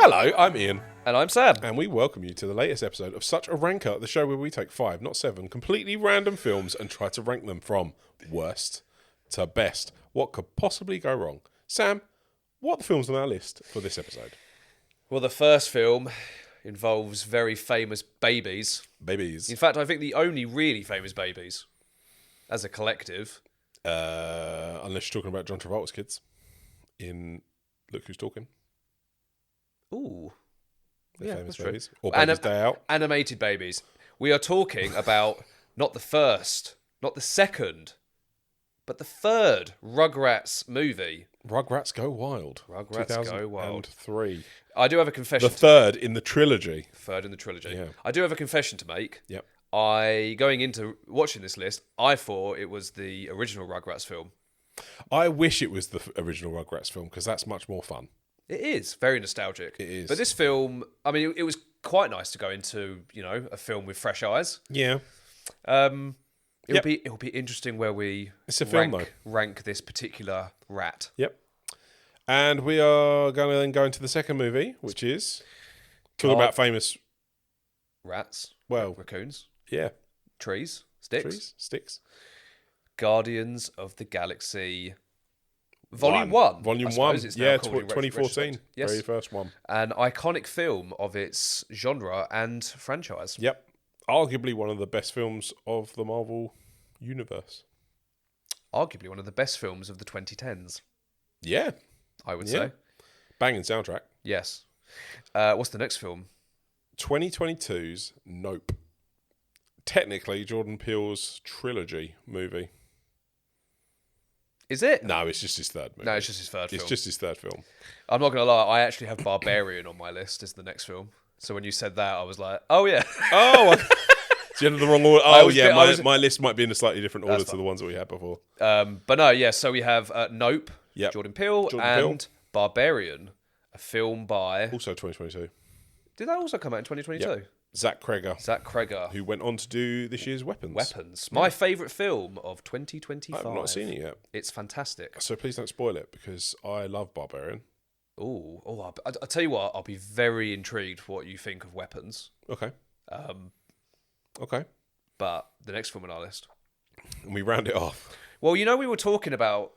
Hello, I'm Ian. And I'm Sam. And we welcome you to the latest episode of Such a Ranker, the show where we take 5, not 7, completely random films and try to rank them from worst to best. What could possibly go wrong? Sam, what are the films on our list for this episode? Well, the first film involves very famous babies. Babies. In fact, I think the only really famous babies as a collective. Unless you're talking about John Travolta's kids in Look Who's Talking. Ooh. They're famous that's babies. true. Or Baby's Day Out. Animated babies. We are talking about not the first, not the second, but the third Rugrats movie. Rugrats Go Wild. Rugrats Go Wild. 2003. I do have a confession. The third in the trilogy. Third in the trilogy. Yeah. I do have a confession to make. Yep. Going into watching this list, I thought it was the original Rugrats film. I wish it was the original Rugrats film because that's much more fun. It is very nostalgic. It is. But this film, I mean, it was quite nice to go into, a film with fresh eyes. Yeah. It'll be interesting where we rank this particular rat. Yep. And we are going to then go into the second movie, which is talking about famous rats, raccoons, yeah, trees, sticks. Guardians of the Galaxy. Volume 1. Volume 1. Yeah, 2014. Yes. Very first one. An iconic film of its genre and franchise. Yep. Arguably one of the best films of the Marvel universe. Arguably one of the best films of the 2010s. Yeah. I would say. Banging soundtrack. Yes. What's the next film? 2022's Nope. Technically, Jordan Peele's trilogy movie. Is it? No, it's just his third movie. No, it's just his third film. It's just his third film. I'm not going to lie, I actually have Barbarian on my list as the next film. So when you said that, I was like, oh, yeah. Oh, so you had the wrong order. Oh, yeah, my list might be in a slightly different order to the ones that we had before. But no, yeah, so we have Nope, yep. Jordan Peele, and Barbarian, a film by... Also 2022. Did that also come out in 2022? Yep. Zach Cregger. Who went on to do this year's Weapons. My favourite film of 2025. I've not seen it yet. It's fantastic. So please don't spoil it, because I love Barbarian. I'll tell you what, I'll be very intrigued what you think of Weapons. Okay. Okay. But the next film on our list. And we round it off. Well, we were talking about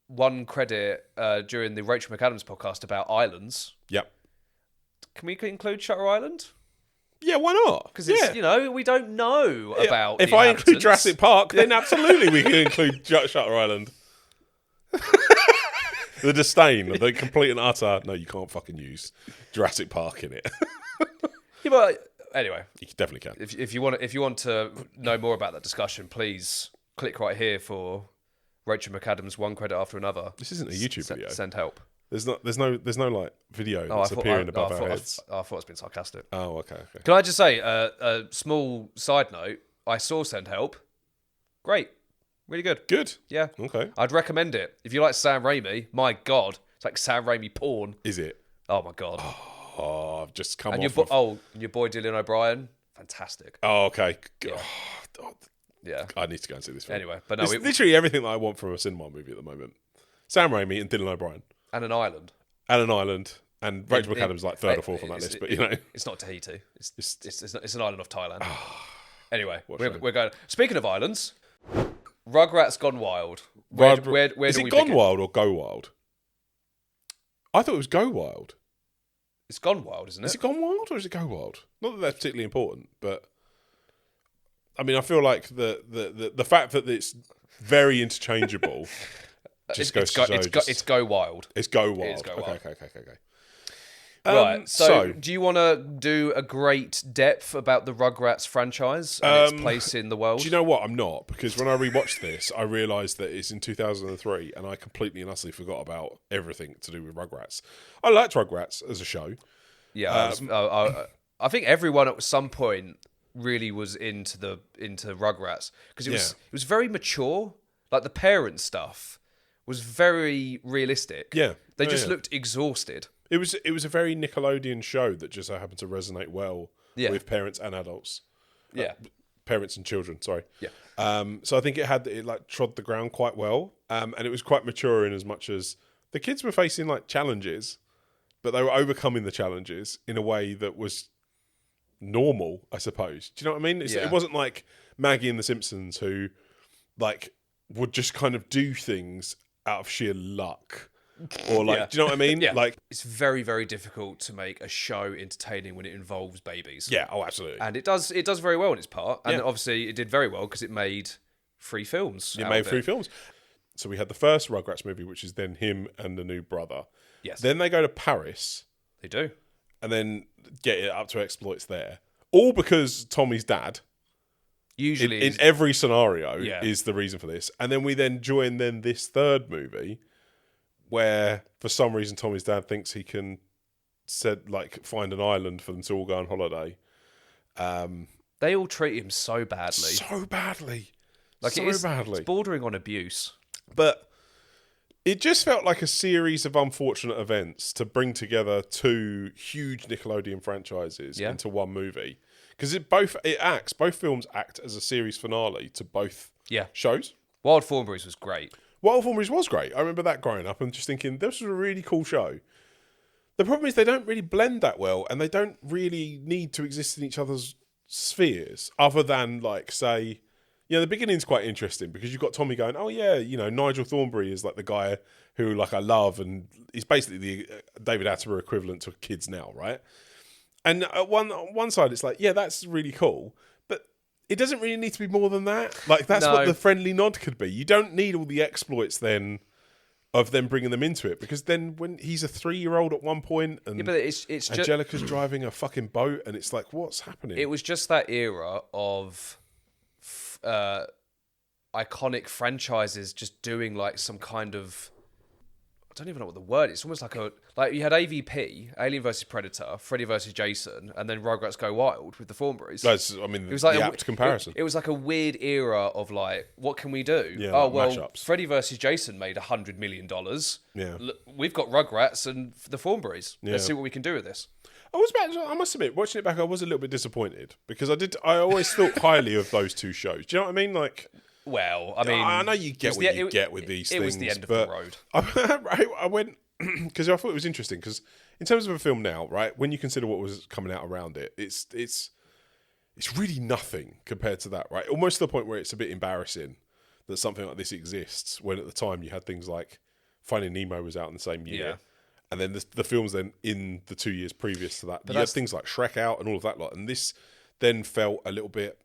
one credit during the Rachel McAdams podcast about islands. Yep. Can we include Shutter Island? Yeah, why not? Because we don't know about. If I include Jurassic Park, then absolutely we can include Shutter Island. The disdain, the complete and utter. No, you can't fucking use Jurassic Park in it. Yeah, but anyway, you definitely can. If you want to know more about that discussion, please click right here for Rachel McAdams' one credit after another. This isn't a YouTube video. Send help. There's no like video that's appearing above our heads. I thought it's been sarcastic. Oh, okay. Can I just say a small side note? I saw Send Help. Great, really good. Good. Yeah. Okay. I'd recommend it if you like Sam Raimi. My God, it's like Sam Raimi porn. Is it? Oh my God. Oh, I've just come and off. Your boy Dylan O'Brien, fantastic. Oh, okay. Yeah. Yeah. I need to go and see this film. Anyway, but no, it's literally everything that I want from a cinema movie at the moment. Sam Raimi and Dylan O'Brien. And an island. And Rachel McAdams like third or fourth on that list, but it's not Tahiti. It's an island off Thailand. Anyway, we're going. Speaking of islands, Rugrats Gone Wild. Where do we Is it pick Gone Wild or Go Wild? I thought it was Go Wild. It's Gone Wild, isn't it? Is it Gone Wild or is it Go Wild? Not that that's particularly important, but I mean, I feel like the fact that it's very interchangeable. It's Go Wild. It's Go Wild. It's Go Wild. Okay. Right. So, do you want to do a great depth about the Rugrats franchise and its place in the world? Do you know what? I'm not, because when I rewatched this, I realised that it's in 2003, and I completely and utterly forgot about everything to do with Rugrats. I liked Rugrats as a show. Yeah, I think everyone at some point really was into Rugrats because it was very mature. Like the parent stuff was very realistic. Yeah. They just looked exhausted. It was a very Nickelodeon show that just so happened to resonate well with parents and adults. Yeah. Parents and children, sorry. Yeah. So I think it like trod the ground quite well. And it was quite mature in as much as the kids were facing like challenges, but they were overcoming the challenges in a way that was normal, I suppose. Do you know what I mean? It wasn't like Maggie and the Simpsons who like would just kind of do things out of sheer luck. Or like, do you know what I mean? Yeah. Like, it's very, very difficult to make a show entertaining when it involves babies. yeah, oh, absolutely. And it does very well in its part. And obviously it did very well because it made 3 films. It made 3 films. So we had the first Rugrats movie, which is then him and the new brother. Yes. Then they go to Paris. They do. And then get it up to exploits there. All because Tommy's dad, usually in every scenario, is the reason for this. And then we then join this third movie where for some reason Tommy's dad thinks he can find an island for them to all go on holiday. They all treat him so badly. So badly. Badly. It's bordering on abuse. But it just felt like a series of unfortunate events to bring together 2 huge Nickelodeon franchises into one movie. Because both films act as a series finale to both shows. Wild Thornberrys was great. Wild Thornberrys was great. I remember that growing up and just thinking, this was a really cool show. The problem is they don't really blend that well and they don't really need to exist in each other's spheres other than, like, say... the beginning's quite interesting because you've got Tommy going, oh, yeah, Nigel Thornberry is, like, the guy who, like, I love and he's basically the David Attenborough equivalent to kids now, right? And on one side, it's like, yeah, that's really cool. It doesn't really need to be more than that. Like, that's what the friendly nod could be. You don't need all the exploits then of them bringing them into it. Because then when he's a 3-year-old at one point and but it's Angelica's driving a fucking boat and it's like, what's happening? It was just that era of iconic franchises just doing like some kind of... I don't even know what the word is. It's almost like you had AVP, Alien vs Predator, Freddy vs Jason, and then Rugrats Go Wild with the Thornberrys. It was like the apt comparison. It was like a weird era of like, what can we do? Yeah, mashups. Freddy vs Jason made $100 million. Yeah, we've got Rugrats and the Thornberrys. Yeah. Let's see what we can do with this. I must admit, watching it back, I was a little bit disappointed because I always thought highly of those 2 shows. Do you know what I mean? Like. Well, I mean... I know you get what you get with these things. It was the end of the road. I went... Because I thought it was interesting, because in terms of a film now, right, when you consider what was coming out around it, it's really nothing compared to that, right? Almost to the point where it's a bit embarrassing that something like this exists, when at the time you had things like Finding Nemo was out in the same year. Yeah. And then the films then in the 2 years previous to that, you had things like Shrek out and all of that lot. And this then felt a little bit...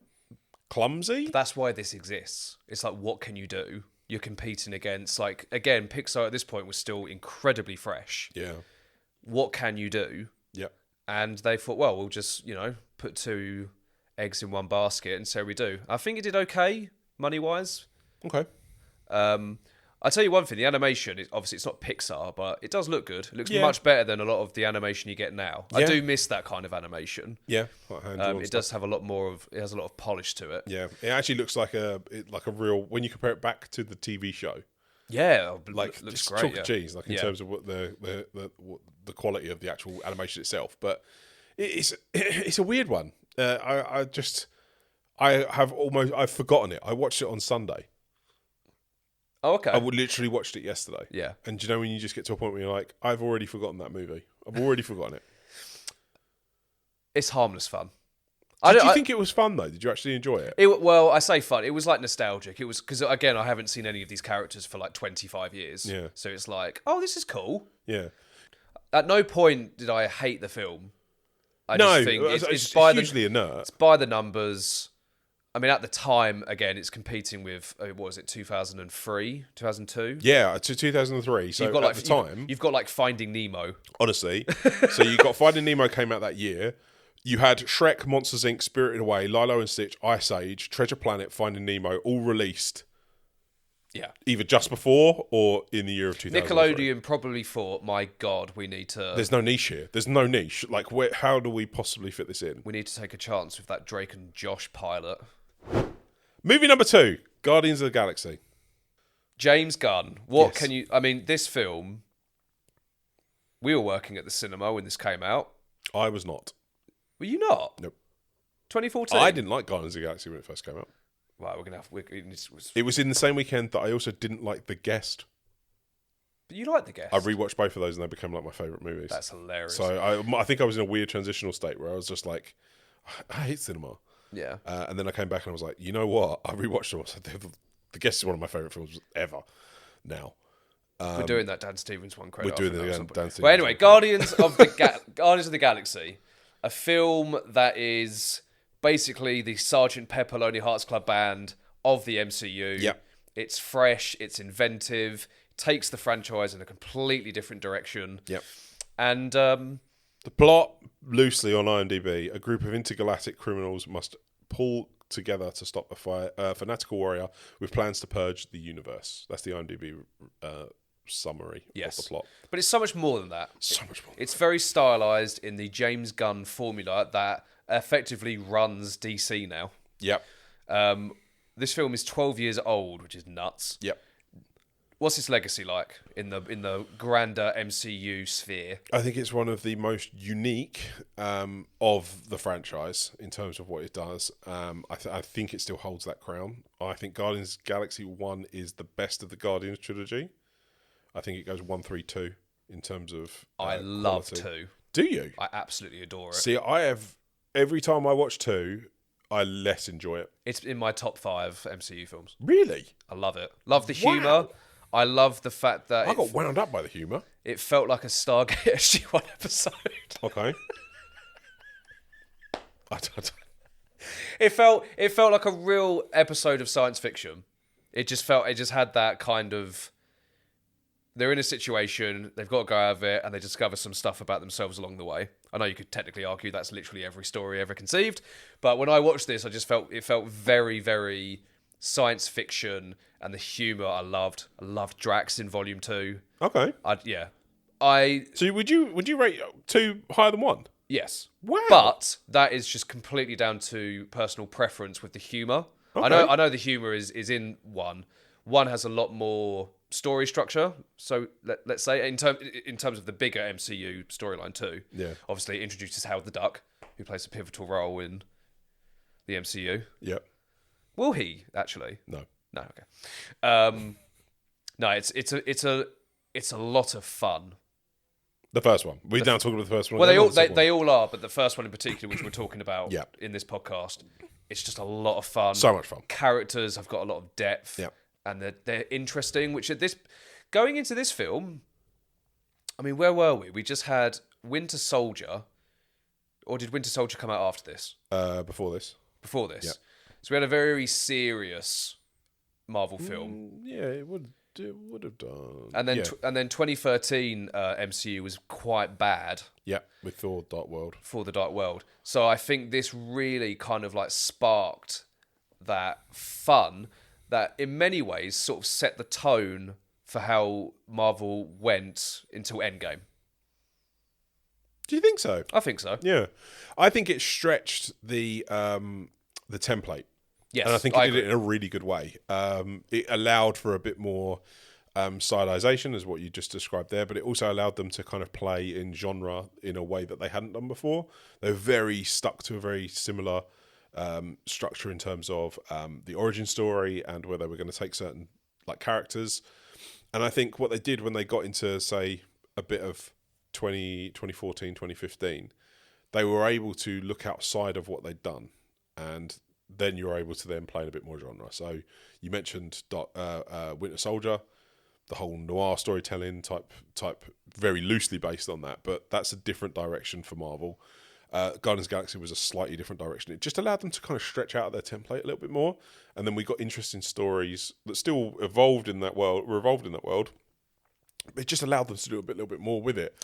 clumsy. That's why this exists. It's like, what can you do? You're competing against, like, again, Pixar at this point was still incredibly fresh. Yeah. What can you do? Yeah. And they thought, well, we'll just, put 2 eggs in one basket and so we do. I think it did okay, money-wise. Okay. I'll tell you one thing, the animation, obviously it's not Pixar, but it does look good. It looks much better than a lot of the animation you get now. Yeah. I do miss that kind of animation. Yeah. It does have a lot has a lot of polish to it. Yeah. It actually looks like a real, when you compare it back to the TV show. Yeah. Like, looks just great. chalk and cheese, like in terms of what the quality of the actual animation itself. But it's a weird one. I've forgotten it. I watched it on Sunday. Oh, okay. I literally watched it yesterday. Yeah. And do you know when you just get to a point where you're like, I've already forgotten that movie. I've already forgotten it. It's harmless fun. Did you think it was fun, though? Did you actually enjoy it? Well, I say fun. It was like nostalgic. It was because, again, I haven't seen any of these characters for like 25 years. Yeah. So it's like, oh, this is cool. Yeah. At no point did I hate the film. I no, just think it's hugely inert. It's by the numbers. I mean, at the time, again, it's competing with, what was it, 2003, 2002? Yeah, to 2003. So you've got, at the time... You've got, like, Finding Nemo. Honestly. So you got Finding Nemo came out that year. You had Shrek, Monsters, Inc., Spirited Away, Lilo and Stitch, Ice Age, Treasure Planet, Finding Nemo, all released. Yeah. Either just before or in the year of 2003. Nickelodeon probably thought, my God, we need to... There's no niche here. There's no niche. Like, how do we possibly fit this in? We need to take a chance with that Drake and Josh pilot. Movie number 2, Guardians of the Galaxy. James Gunn. What can you... I mean, this film... We were working at the cinema when this came out. I was not. Were you not? Nope. 2014? I didn't like Guardians of the Galaxy when it first came out. Well, we're going to have... It was in the same weekend that I also didn't like The Guest. You like The Guest? I rewatched both of those and they became like my favourite movies. That's hilarious. So I think I was in a weird transitional state where I was just like, I hate cinema. Yeah. And then I came back and I was like, you know what? I rewatched them. I was like, The Guest is one of my favourite films ever now. We're doing that Dan Stevens one credit. We're doing it again. Dan Stevens. Well, anyway, Guardians of the Galaxy, a film that is basically the Sgt. Pepper Lonely Hearts Club Band of the MCU. Yep. It's fresh, it's inventive, takes the franchise in a completely different direction. Yep. And the plot, loosely on IMDb, a group of intergalactic criminals must pull together to stop a fanatical warrior with plans to purge the universe. That's the IMDb summary of the plot. But it's so much more than that. So much more. It's very stylized in the James Gunn formula that effectively runs DC now. Yep. This film is 12 years old, which is nuts. Yep. What's its legacy like in the grander MCU sphere? I think it's one of the most unique of the franchise in terms of what it does. I think it still holds that crown. I think Guardians of the Galaxy 1 is the best of the Guardians trilogy. I think it goes 1, 3, 2 in terms of I love quality. 2. Do you? I absolutely adore it. See, I have... Every time I watch 2, I less enjoy it. It's in my top 5 MCU films. Really? I love it. Love the humour. I love the fact that... I got wound up by the humour. It felt like a Stargate SG-1 episode. Okay. It felt like a real episode of science fiction. It just had that kind of... They're in a situation, they've got to go out of it, and they discover some stuff about themselves along the way. I know you could technically argue that's literally every story ever conceived, but when I watched this, I just felt very, very science fiction, and the humour I loved. I loved Drax in Volume 2. Okay. So would you rate 2 higher than 1? Yes. Wow. But that is just completely down to personal preference with the humour. Okay. I know the humour is in 1. 1 has a lot more story structure. So let's say in terms of the bigger MCU storyline 2. Yeah. Obviously it introduces Howard the Duck, who plays a pivotal role in the MCU. Yep. Will he actually? No. Okay. No, it's a lot of fun. The first one. We're now talking about the first one. Well, they all are, but the first one in particular, which we're talking about in this podcast, it's just a lot of fun. So much fun. Characters have got a lot of depth. Yep. And they're interesting, which going into this film, I mean, where were we? We just had Winter Soldier, or did Winter Soldier come out after this? Before this. Before this. Yep. So we had a very serious Marvel film. Yeah, it would have done. And then 2013 MCU was quite bad. Yeah, with Thor: Dark World. For the Dark World. So I think this really kind of like sparked that fun that in many ways sort of set the tone for how Marvel went until Endgame. Do you think so? I think so. Yeah. I think it stretched the template. Yes, and I think it did it in a really good way. It allowed for a bit more stylization, as what you just described there, but it also allowed them to kind of play in genre in a way that they hadn't done before. They're very stuck to a very similar structure in terms of the origin story and where they were going to take certain like characters. And I think what they did when they got into, say, a bit of 2014, 2015, they were able to look outside of what they'd done. And then you're able to then play in a bit more genre. So you mentioned Winter Soldier, the whole noir storytelling type, very loosely based on that, but that's a different direction for Marvel. Guardians of the Galaxy was a slightly different direction. It just allowed them to kind of stretch out their template a little bit more, and then we got interesting stories that still revolved in that world. It just allowed them to do a little bit more with it.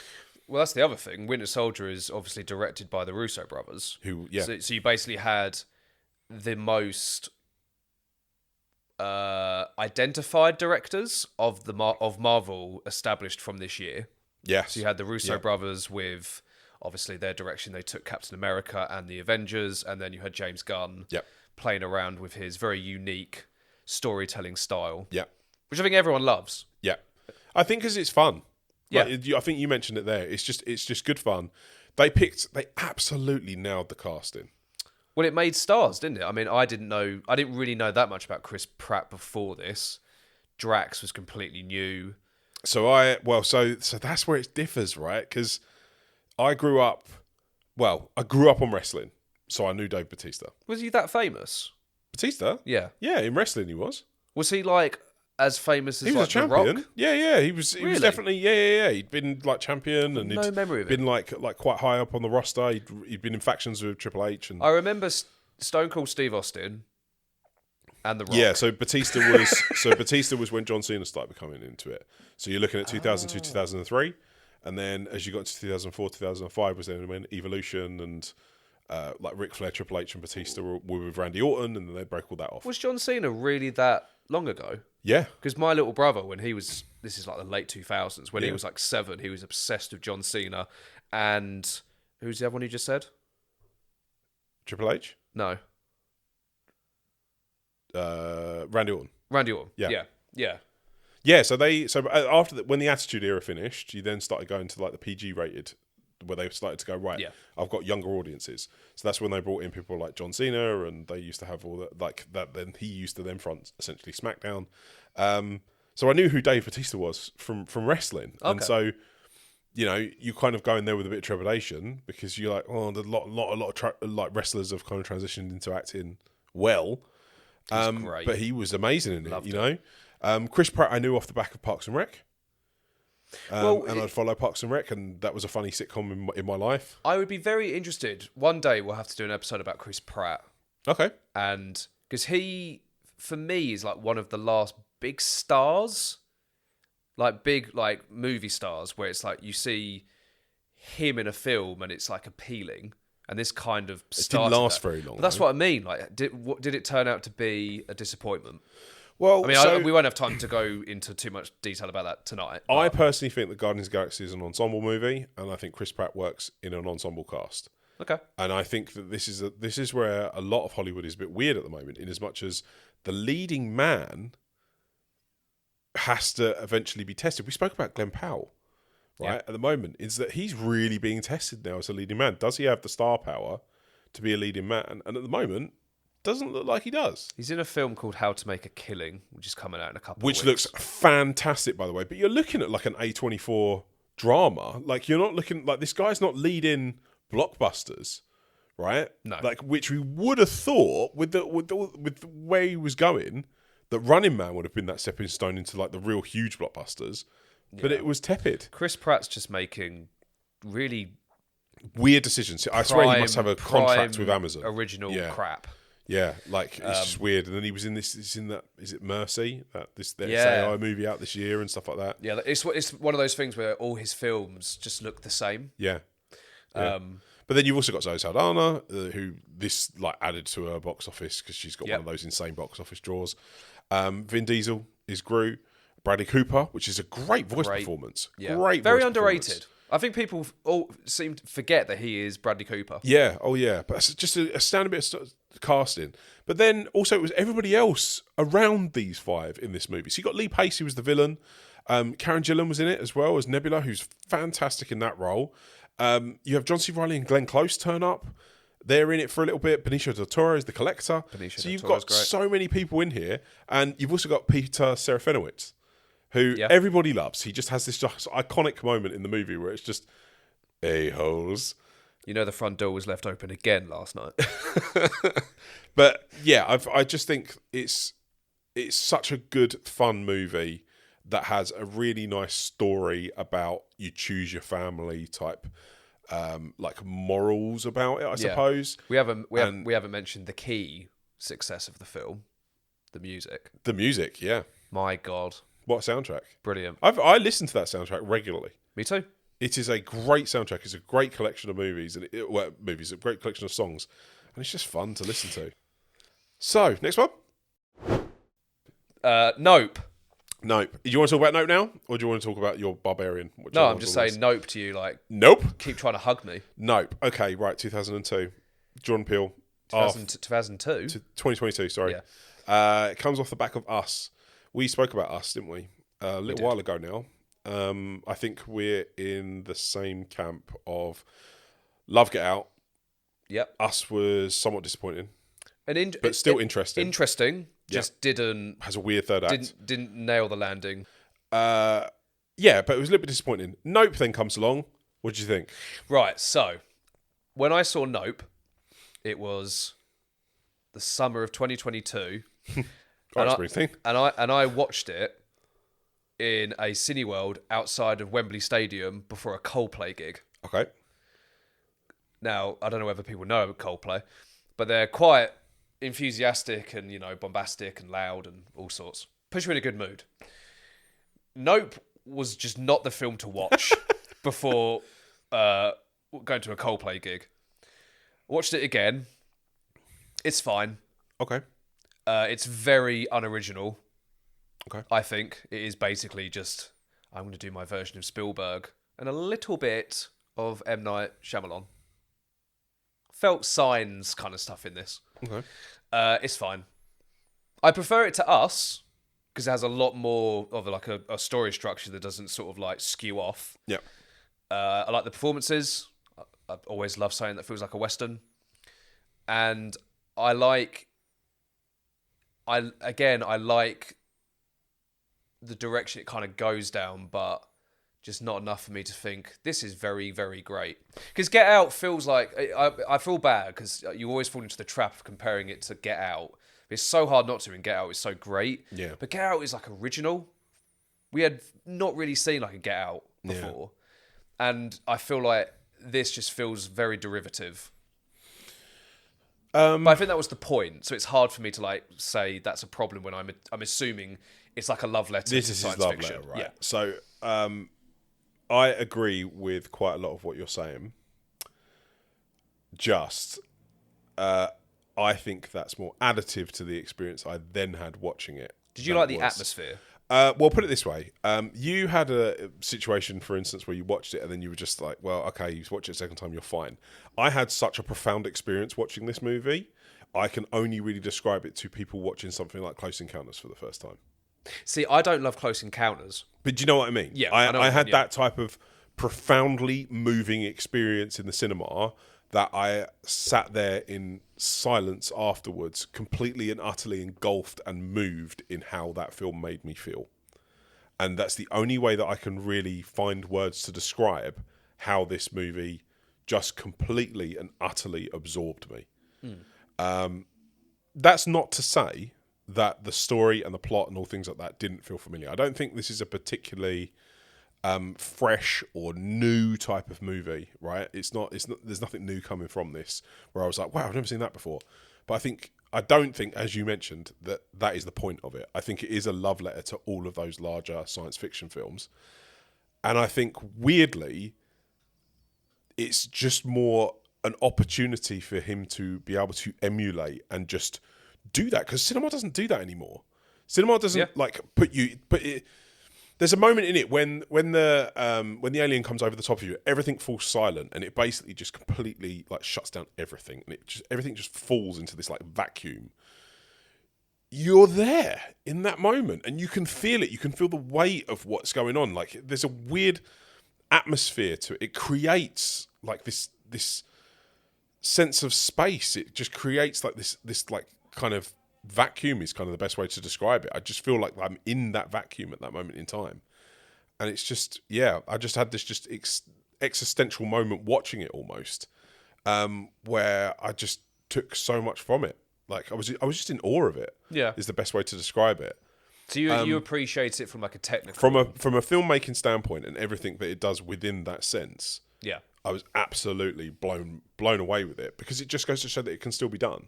Well, that's the other thing. Winter Soldier is obviously directed by the Russo brothers. So you basically had the most identified directors of Marvel established from this year. Yes. So you had the Russo brothers with obviously their direction. They took Captain America and the Avengers, and then you had James Gunn playing around with his very unique storytelling style. Yeah. Which I think everyone loves. Yeah. I think because it's fun. Yeah. Like, I think you mentioned it there. It's just good fun. They absolutely nailed the casting. Well, it made stars, didn't it? I mean, I didn't really know that much about Chris Pratt before this. Drax was completely new. So that's where it differs, right? Because I grew up on wrestling, so I knew Dave Batista. Was he that famous? Batista? Yeah. Yeah, in wrestling he was. Was he like as famous as He was like a champion. The Rock? Yeah. He was Really? definitely yeah. He'd been like champion and No he'd memory of been it. like quite high up on the roster. He'd been in factions with Triple H and I remember Stone Cold Steve Austin and The Rock. yeah. So Batista was when John Cena started becoming into it. So you're looking at 2002, 2003, and then as you got to 2004, 2005 was then when Evolution and like Ric Flair, Triple H, and Batista were with Randy Orton, and then they broke all that off. Was John Cena really that long ago? Yeah. Because my little brother, when he was, this is like the late 2000s, when he was like 7, he was obsessed with John Cena. And who's the other one you just said? Triple H? No. Randy Orton. Randy Orton. Yeah. Yeah. Yeah, so after when the Attitude Era finished, you then started going to like the PG rated, where they started to go, right, Yeah. I've got younger audiences. So that's when they brought in people like John Cena, and they used to have all that, like that. Then he used to then front essentially SmackDown. So I knew who Dave Batista was from wrestling, and so you know you kind of go in there with a bit of trepidation because you're like, oh, there's a lot of like wrestlers have kind of transitioned into acting well. Great. But he was amazing in it, Loved you know. Chris Pratt I knew off the back of Parks and Rec. And I'd follow Parks and Rec, and that was a funny sitcom in my life. I would be very interested. One day we'll have to do an episode about Chris Pratt. Okay. And because he, for me, is like one of the last big stars, like big like movie stars, where it's like you see him in a film and it's like appealing. And this kind of started didn't last that. very long. But that's what I mean. Like, did it turn out to be a disappointment? Well, I mean, we won't have time to go into too much detail about that tonight. I personally think that Guardians of the Galaxy is an ensemble movie, and I think Chris Pratt works in an ensemble cast. Okay. And I think that this is where a lot of Hollywood is a bit weird at the moment, in as much as the leading man has to eventually be tested. We spoke about Glenn Powell, right? Yeah. At the moment, is that he's really being tested now as a leading man. Does he have the star power to be a leading man? And at the moment, doesn't look like he does. He's in a film called How to Make a Killing, which is coming out in a couple of Which weeks. looks fantastic, by the way. But you're looking at like an A24 drama. Like, you're not looking like this guy's not leading blockbusters, right? No. Like, which we would have thought with the way he was going, that Running Man would have been that stepping stone into like the real huge blockbusters. But it was tepid. Chris Pratt's just making really Weird decisions. I swear he must have a contract with Amazon. Original crap. Yeah, like it's just weird. And then he was in this. Is it Mercy? There's Yeah. AI movie out this year and stuff like that. Yeah, it's one of those things where all his films just look the same. Yeah. But then you've also got Zoe Saldana, who this like added to her box office because she's got one of those insane box office draws. Vin Diesel is Groot. Bradley Cooper, which is a great voice performance. Yeah. Great, very voice underrated. performance. I think people all seem to forget that he is Bradley Cooper. Yeah, oh yeah, but it's just a standard bit of casting. But then also it was everybody else around these five in this movie. So you got Lee Pace, who was the villain. Karen Gillan was in it as well as Nebula, who's fantastic in that role. You have John C. Reilly and Glenn Close turn up. They're in it for a little bit. Benicio del Toro is the collector. So you've got so many people in here, and you've also got Peter Serafinowicz, who everybody loves. He just has this just iconic moment in the movie where it's just a-holes. You know, the front door was left open again last night. But yeah, I just think it's such a good, fun movie that has a really nice story about you choose your family type, like morals about it, I suppose. We haven't mentioned the key success of the film, the music. The music, yeah. My God. What a soundtrack. Brilliant. I listen to that soundtrack regularly. Me too. It is a great soundtrack. It's a great collection of movies, a great collection of songs, and it's just fun to listen to. So, next one? Nope. Nope. Do you want to talk about Nope now, or do you want to talk about your Barbarian? No, I'm just saying nope to you, like... Nope? Keep trying to hug me. Nope. Okay, right, 2002. Jordan Peele. 2002? 2022, sorry. Yeah. It comes off the back of Us. We spoke about Us, didn't we? A little while ago now. I think we're in the same camp of love Get Out. Yep. Us was somewhat disappointing. But still interesting. Interesting. Just didn't... Has a weird third act. Didn't nail the landing. Yeah, but it was a little bit disappointing. Nope then comes along. What do you think? Right, so when I saw Nope, it was the summer of 2022. and I watched it in a Cineworld outside of Wembley Stadium before a Coldplay gig. Okay. Now, I don't know whether people know Coldplay, but they're quite enthusiastic and, bombastic and loud and all sorts. Puts you in a good mood. Nope was just not the film to watch before going to a Coldplay gig. Watched it again. It's fine. Okay. It's very unoriginal. Okay. I think it is basically just, I'm going to do my version of Spielberg and a little bit of M. Night Shyamalan. Felt signs kind of stuff in this. Okay. It's fine. I prefer it to Us because it has a lot more of a story structure that doesn't sort of like skew off. Yeah. I like the performances. I always love something that feels like a Western. And I like the direction it kind of goes down, but just not enough for me to think this is very, very great. Because Get Out feels like I feel bad because you always fall into the trap of comparing it to Get Out. It's so hard not to, and Get Out is so great. Yeah. But Get Out is like original. We had not really seen like a Get Out before, and I feel like this just feels very derivative. But I think that was the point. So it's hard for me to like say that's a problem when I'm assuming it's like a love letter to science fiction. Letter, right? Yeah. So I agree with quite a lot of what you're saying. Just I think that's more additive to the experience I then had watching it. Did you like the atmosphere? Well, put it this way. You had a situation, for instance, where you watched it and then you were just like, well, okay, you watch it a second time, you're fine. I had such a profound experience watching this movie. I can only really describe it to people watching something like Close Encounters for the first time. See, I don't love Close Encounters. But do you know what I mean? Yeah, I had that type of profoundly moving experience in the cinema that I sat there in silence afterwards, completely and utterly engulfed and moved in how that film made me feel. And that's the only way that I can really find words to describe how this movie just completely and utterly absorbed me. That's not to say that the story and the plot and all things like that didn't feel familiar. I don't think this is a particularly fresh or new type of movie, right? It's not. There's nothing new coming from this where I was like, wow, I've never seen that before. But I don't think, as you mentioned, that is the point of it. I think it is a love letter to all of those larger science fiction films. And I think, weirdly, it's just more an opportunity for him to be able to emulate and just do that. Because cinema doesn't do that anymore. Cinema doesn't there's a moment in it when the alien comes over the top of you, everything falls silent, and it basically just completely like shuts down everything, and everything just falls into this like vacuum. You're there in that moment, and you can feel it. You can feel the weight of what's going on. Like there's a weird atmosphere to it. It creates like this sense of space. It just creates like this like kind of vacuum is kind of the best way to describe it. I just feel like I'm in that vacuum at that moment in time, and it's just I just had this just existential moment watching it almost, where I just took so much from it. Like I was just in awe of it. Yeah, is the best way to describe it. So you appreciate it from like a technical from a filmmaking standpoint and everything that it does within that sense. Yeah, I was absolutely blown away with it, because it just goes to show that it can still be done.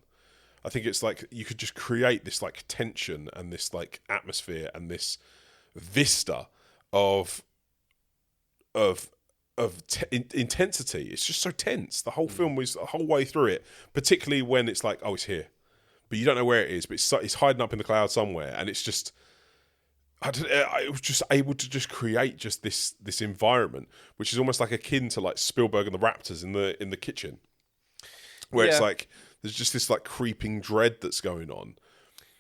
I think it's like you could just create this like tension and this like atmosphere and this vista of intensity. It's just so tense. The whole film was the whole way through it, particularly when it's like, oh, it's here, but you don't know where it is, but it's hiding up in the cloud somewhere, and it's just. I was just able to just create just this environment, which is almost like akin to like Spielberg and the Raptors in the kitchen, where it's like. There's just this like creeping dread that's going on,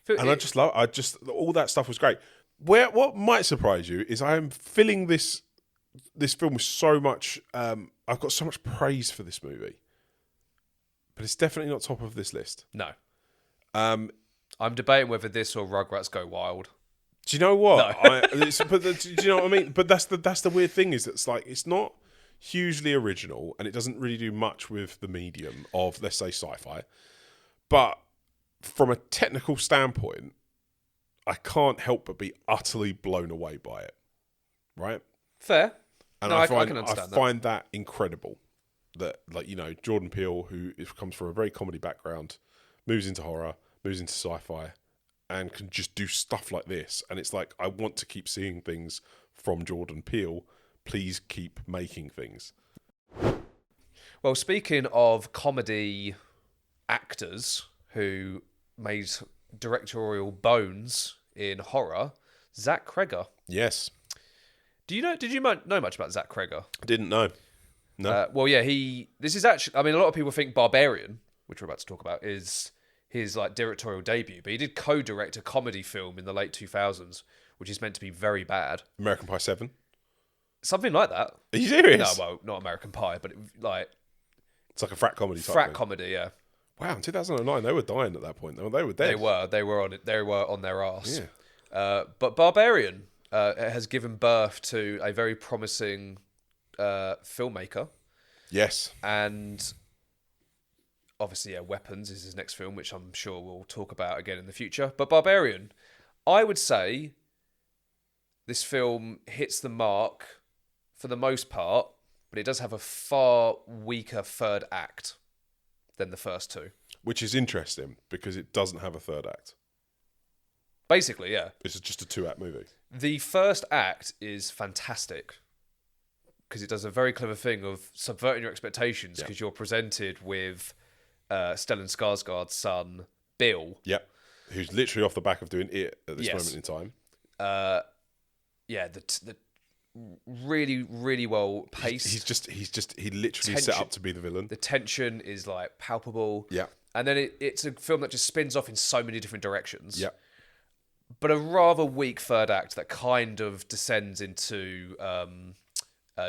and I just all that stuff was great. What might surprise you is I am filling this film with so much. I've got so much praise for this movie, but it's definitely not top of this list. No, I'm debating whether this or Rugrats Go Wild. Do you know what? No. Do you know what I mean? But that's the weird thing is that it's like it's not hugely original and it doesn't really do much with the medium of, let's say, sci-fi. But from a technical standpoint, I can't help but be utterly blown away by it. Right? Fair. And No, I can understand find that incredible. That, like, you know, Jordan Peele, who comes from a very comedy background, moves into horror, moves into sci-fi, and can just do stuff like this. And it's like, I want to keep seeing things from Jordan Peele. Please keep making things. Well, speaking of comedy actors who made directorial bones in horror, Zach Cregger. Yes. Did you know much about Zach Cregger? I didn't know. No. Well, yeah, this is actually, I mean, a lot of people think Barbarian, which we're about to talk about, is his like directorial debut, but he did co-direct a comedy film in the late 2000s, which is meant to be very bad. American Pie 7? Something like that. Are you serious? No, well, not American Pie, but It's like a frat comedy type frat thing. comedy, yeah. Wow, in 2009, they were dying at that point. They were dead. They were on their arse. Yeah. But Barbarian has given birth to a very promising filmmaker. Yes. And obviously, yeah, Weapons is his next film, which I'm sure we'll talk about again in the future. But Barbarian, I would say this film hits the mark for the most part, but it does have a far weaker third act than the first two. Which is interesting, because it doesn't have a third act. Basically, yeah. It's just a 2-act movie. The first act is fantastic because it does a very clever thing of subverting your expectations because you're presented with Stellan Skarsgård's son, Bill. Yep. Who's literally off the back of doing it at this moment in time. The really, really well paced. He literally set up to be the villain. The tension is like palpable. Yeah. And then it's a film that just spins off in so many different directions. Yeah. But a rather weak third act that kind of descends into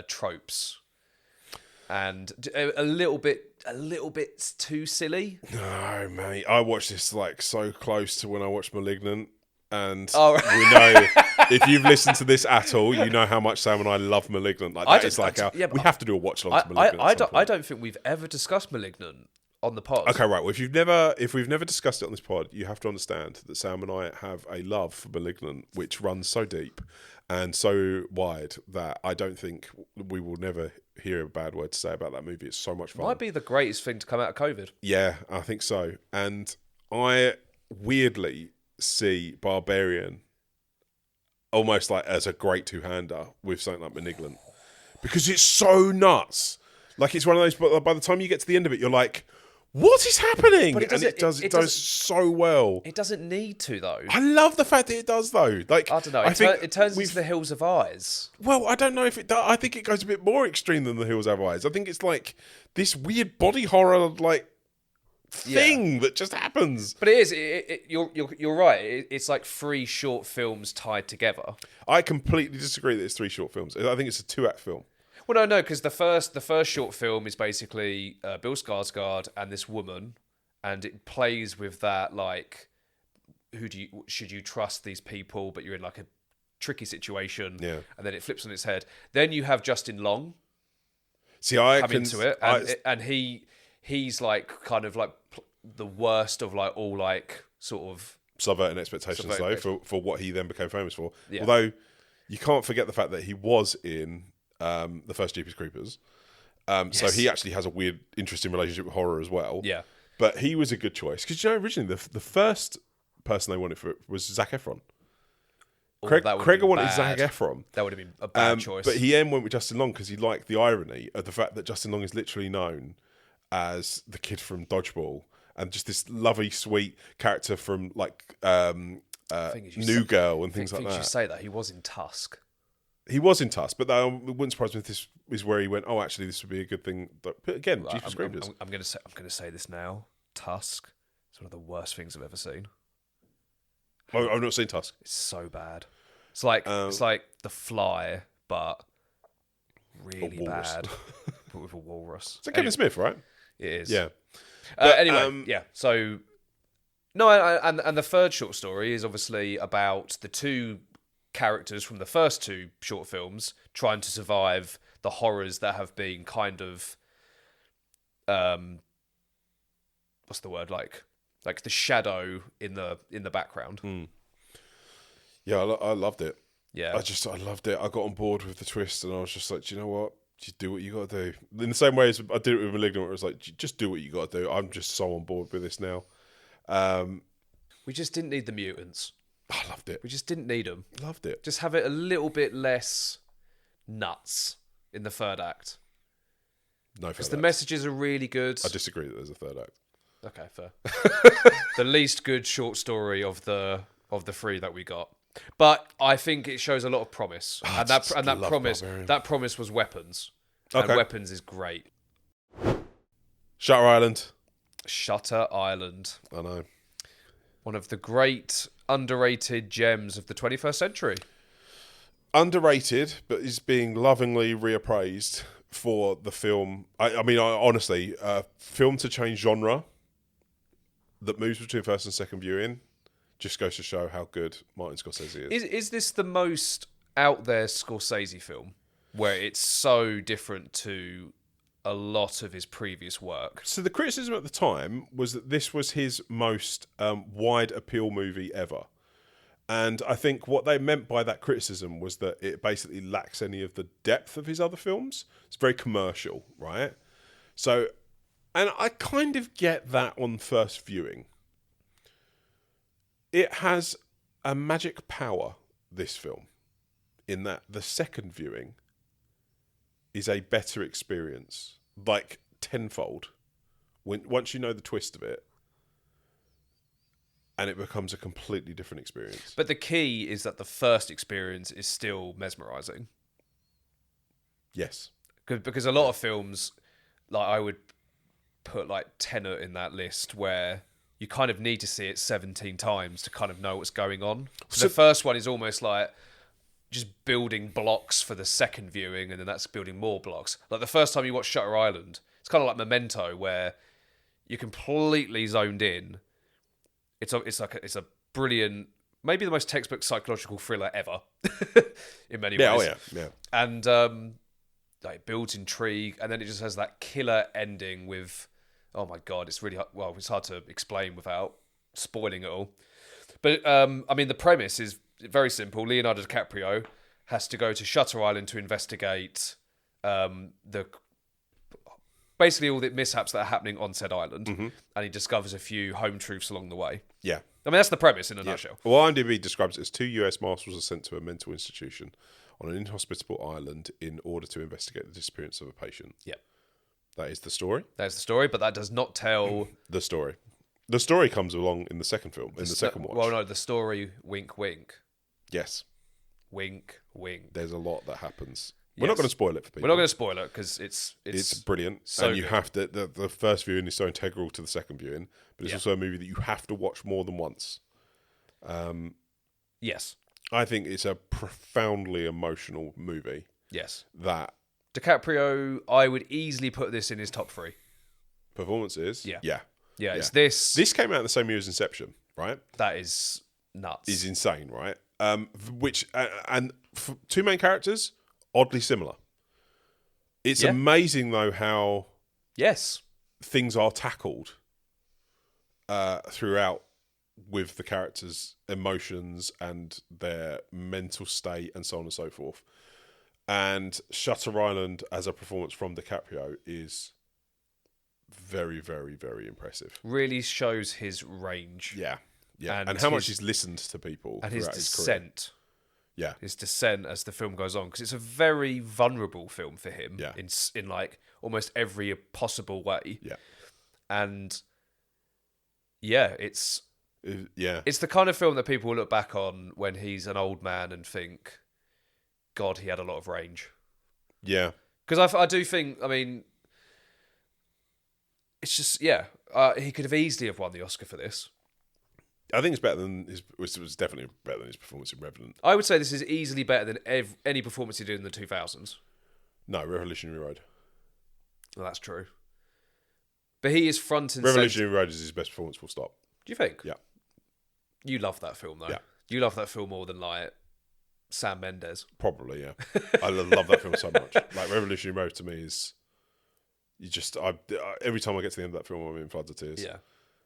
tropes. And a little bit too silly. No, mate. I watched this like so close to when I watched *Malignant*, and we know if you've listened to this at all, you know how much Sam and I love *Malignant*. Like that is like we have to do a watch along to *Malignant*. I don't think we've ever discussed *Malignant* on the pod. Okay, right. Well, if we've never discussed it on this pod, you have to understand that Sam and I have a love for *Malignant*, which runs so deep and so wide that I don't think we will never hear a bad word to say about that movie. It's so much fun. Might be the greatest thing to come out of COVID. Yeah, I think so. And I weirdly see Barbarian almost like as a great two-hander with something like *Malignant*, because it's so nuts. Like, it's one of those, but by the time you get to the end of it, you're like, what is happening? But it does so well. It doesn't need to, though. I love the fact that it does, though. Like, I don't know. It turns into The Hills of Eyes. Well, I don't know if it does. I think it goes a bit more extreme than The Hills Have Eyes. I think it's like this weird body horror, like, thing that just happens. But it is. You're right. It's like 3 short films tied together. I completely disagree that it's 3 short films. I think it's a 2-act film. Well, no, because the first short film is basically Bill Skarsgård and this woman, and it plays with that, like, should you trust these people, but you're in like a tricky situation, and then it flips on its head. Then you have Justin Long. See, I come into it, and he's like kind of like the worst of like all like sort of subverting expectations for what he then became famous for. Yeah. Although you can't forget the fact that he was in the first Jeepers Creepers. So he actually has a weird, interesting relationship with horror as well. Yeah. But he was a good choice. Because, you know, originally the first person they wanted for it was Zac Efron. Cregger wanted Zac Efron. That would have been a bad choice. But he then went with Justin Long because he liked the irony of the fact that Justin Long is literally known as the kid from Dodgeball and just this lovely, sweet character from, like, New Girl and things like that. I think you say that. He was in Tusk. He was in Tusk, but it wouldn't surprise me if this is where he went, oh, actually, this would be a good thing. But again, Jeepers Creepers. I'm going to say this now. Tusk is one of the worst things I've ever seen. I've not seen Tusk. It's so bad. It's like The Fly, but really bad. But with a walrus. It's Kevin Smith, right? It is. Yeah. Anyway, yeah. So No, and the third short story is obviously about the two characters from the first two short films trying to survive the horrors that have been kind of, what's the word, like the shadow in the background. Yeah, I loved it. Yeah, I loved it. I got on board with the twist, and I was just like, do you know what? Just do what you got to do. In the same way as I did it with *Malignant*, where it was like, just do what you got to do. I'm just so on board with this now. we just didn't need the mutants. I loved it. We just didn't need them. Loved it. Just have it a little bit less nuts in the third act. No, because the messages are really good. I disagree that there's a third act. Okay, fair. The least good short story of the three that we got, but I think it shows a lot of promise, and that promise was weapons. Okay. And weapons is great. Shutter Island. Shutter Island. I know. One of the great underrated gems of the 21st century. Underrated, but is being lovingly reappraised for the film. I mean, honestly, film to change genre that moves between first and second viewing just goes to show how good Martin Scorsese is. Is this the most out there Scorsese film where it's so different to a lot of his previous work? So the criticism at the time was that this was his most wide appeal movie ever. And I think what they meant by that criticism was that it basically lacks any of the depth of his other films. It's very commercial, right? So, and I kind of get that on first viewing. It has a magic power, this film, in that the second viewing is a better experience, like tenfold. Once you know the twist of it, and it becomes a completely different experience. But the key is that the first experience is still mesmerising. Yes. Because a lot of films, like I would put like Tenet in that list, where you kind of need to see it 17 times to kind of know what's going on. So the first one is almost like just building blocks for the second viewing, and then that's building more blocks. Like the first time you watch Shutter Island, it's kind of like Memento, where you're completely zoned in. It's a brilliant, maybe the most textbook psychological thriller ever, in many ways. Oh yeah. And like it builds intrigue, and then it just has that killer ending with, oh my god, it's really it's hard to explain without spoiling it all. But I mean, the premise is very simple. Leonardo DiCaprio has to go to Shutter Island to investigate basically all the mishaps that are happening on said island, and he discovers a few home truths along the way. Yeah. I mean, that's the premise in a nutshell. Well, IMDb describes it as 2 US marshals are sent to a mental institution on an inhospitable island in order to investigate the disappearance of a patient. Yeah. That is the story. There's the story, but that does not tell... The story. The story comes along in the second film, in the second watch. Well, no, the story, wink, wink. Yes. Wink, wink. There's a lot that happens. We're not going to spoil it for people. We're not going to spoil it because it's brilliant. So and you good. have to, the first viewing is so integral to the second viewing, but it's also a movie that you have to watch more than once. Yes. I think it's a profoundly emotional movie. Yes. That DiCaprio, I would easily put this in his top 3. performances. Yeah. It's this. This came out the same year as Inception, right? That is nuts. Is insane, right? Which and two main characters, oddly similar. It's amazing though how things are tackled throughout with the characters' emotions and their mental state and so on and so forth. And Shutter Island as a performance from DiCaprio is very, very, very impressive. Really shows his range. Yeah. And how much he's listened to people and his descent. Yeah. His descent as the film goes on, because it's a very vulnerable film for him in like almost every possible way. Yeah. And it's the kind of film that people will look back on when he's an old man and think, God, he had a lot of range. Yeah. Because I do think, I mean, it's just, he could have easily have won the Oscar for this. I think it's better than it was definitely better than his performance in Revenant. I would say this is easily better than any performance he did in the 2000s. No, Revolutionary Road. Well, that's true. But he is front and Revolutionary Road is his best performance, full stop. Do you think? Yeah. You love that film, though. Yeah. You love that film more than, like, Sam Mendes. Probably, yeah. I love that film so much. Like, Revolutionary Road to me is... every time I get to the end of that film, I'm in floods of tears. Yeah.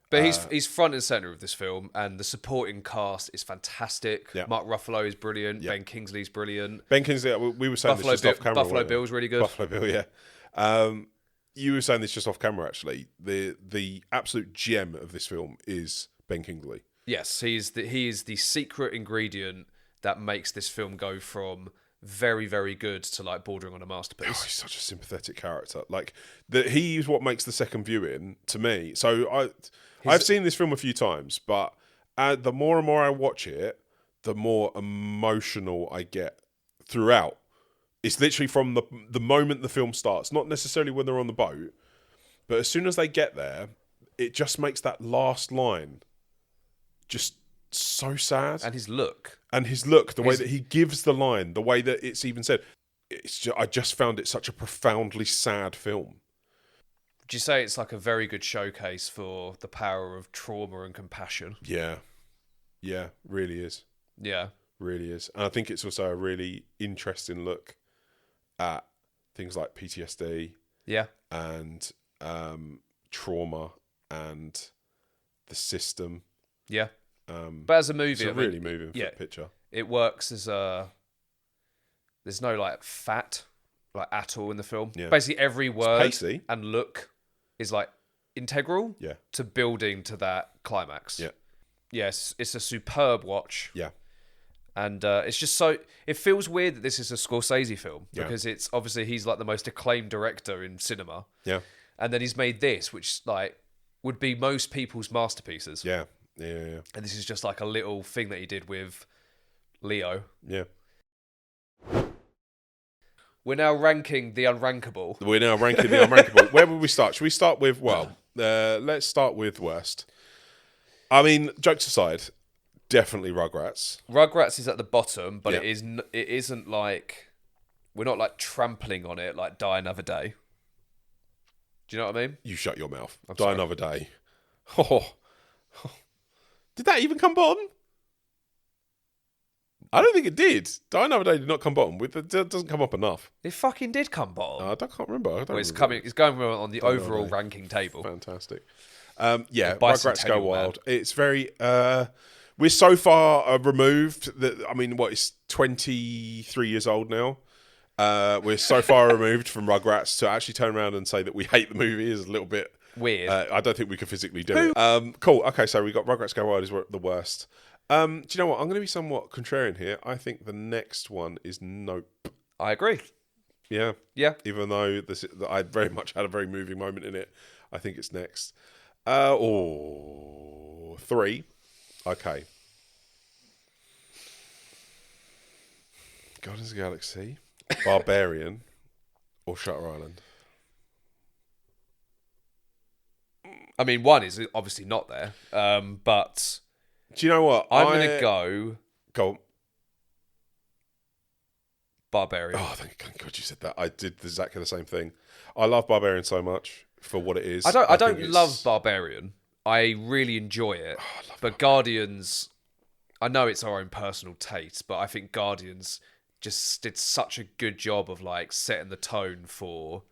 But he's front and centre of this film, and the supporting cast is fantastic. Yeah. Mark Ruffalo is brilliant. Yeah. Ben Kingsley's brilliant. Ben Kingsley, we were saying this just off camera. Buffalo Bill's really good. Buffalo Bill, yeah. You were saying this just off camera, actually. The absolute gem of this film is Ben Kingsley. Yes, he is the secret ingredient that makes this film go from very, very good to like bordering on a masterpiece. Oh, he's such a sympathetic character. Like he's what makes the second viewing to me. So I've seen this film a few times, but the more and more I watch it, the more emotional I get throughout. It's literally from the moment the film starts, not necessarily when they're on the boat, but as soon as they get there, it just makes that last line just so sad. And his look, the way that he gives the line, the way that it's even said, I just found it such a profoundly sad film. Would you say it's like a very good showcase for the power of trauma and compassion? Yeah, really is. Yeah, really is. And I think it's also a really interesting look at things like PTSD. Yeah, and trauma and the system. Yeah. But as a movie, it's a really moving picture. It works as there's no like fat like at all in the film. Yeah. Basically every word and look is like integral to building to that climax. Yeah. Yes, it's a superb watch. Yeah. And it's just so... It feels weird that this is a Scorsese film because it's obviously he's like the most acclaimed director in cinema. Yeah. And then he's made this, which like would be most people's masterpieces. Yeah. Yeah. And this is just like a little thing that he did with Leo. Yeah. We're now ranking the unrankable. Where would we start? Should we start with, let's start with worst. I mean, jokes aside, definitely Rugrats. Rugrats is at the bottom, but it isn't like... We're not like trampling on it like Die Another Day. Do you know what I mean? You shut your mouth. I'm Die sorry. Another Day. Oh. Did that even come bottom? I don't think it did. Die Another Day did not come bottom. It doesn't come up enough. It fucking did come bottom. I can't remember. It's going on the overall ranking table. Fantastic. Rugrats Go Wild. It's very... we're so far removed that... I mean, it's 23 years old now. We're so far removed from Rugrats to actually turn around and say that we hate the movie is a little bit... Weird. I don't think we could physically do it. Cool. Okay, so we got Rugrats Go Wild is the worst. Do you know what? I'm going to be somewhat contrarian here. I think the next one is Nope. I agree. Yeah. Yeah. Even though I very much had a very moving moment in it, I think it's next. 3. Okay. Guardians of the Galaxy, Barbarian, or Shutter Island. I mean, 1 is obviously not there, but... Do you know what? I'm going to go... Go on. Barbarian. Oh, thank God you said that. I did exactly the same thing. I love Barbarian so much for what it is. I don't love Barbarian. I really enjoy it. But Guardians... I know it's our own personal taste, but I think Guardians just did such a good job of like setting the tone for...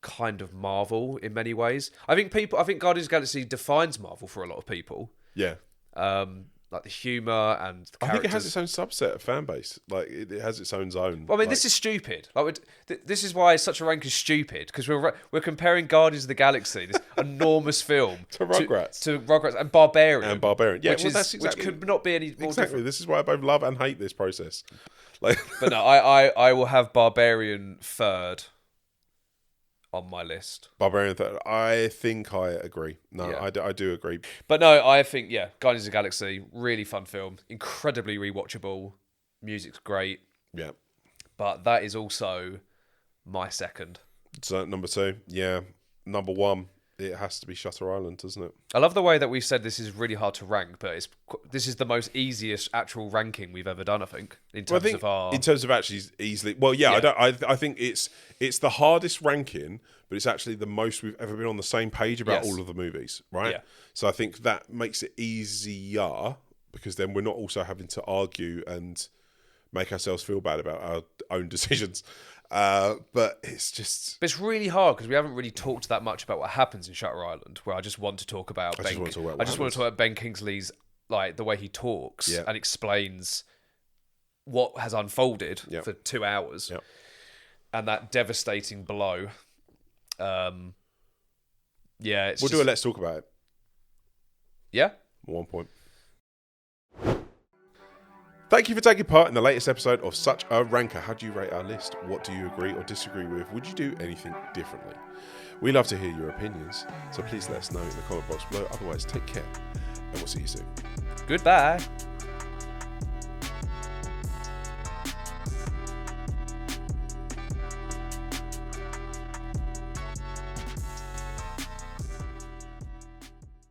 kind of Marvel in many ways. I think Guardians of the Galaxy defines Marvel for a lot of people. Yeah. Like the humour and the characters. I think it has its own subset of fan base. Like it has its own zone. Well, I mean, this is stupid. Like, this is why such a rank is stupid because we're comparing Guardians of the Galaxy, this enormous film, to Rugrats, to Rugrats and Barbarian, Yeah, which could not be any more different. This is why I both love and hate this process. Like, but no, I will have Barbarian third on my list. Barbarian third. I think I agree. No, yeah. I do agree. But no, I think, Guardians of the Galaxy, really fun film. Incredibly rewatchable. Music's great. Yeah. But that is also my second. So number 2. Yeah. Number 1. it has to be Shutter Island, doesn't it? I love the way that we said this is really hard to rank, but this is the most easiest actual ranking we've ever done, I think, in terms of actually easily. Well, yeah. I think it's the hardest ranking, but it's actually the most we've ever been on the same page about all of the movies, right? Yeah. So I think that makes it easier because then we're not also having to argue and make ourselves feel bad about our own decisions. But it's really hard because we haven't really talked that much about what happens in Shutter Island, where I just want to talk about Ben Kingsley's, like, the way he talks and explains what has unfolded for 2 hours and that devastating blow. We'll do a let's talk about it. Yeah? At one point. Thank you for taking part in the latest episode of Such a Ranker. How do you rate our list? What do you agree or disagree with? Would you do anything differently? We love to hear your opinions, so please let us know in the comment box below. Otherwise, take care, and we'll see you soon. Goodbye.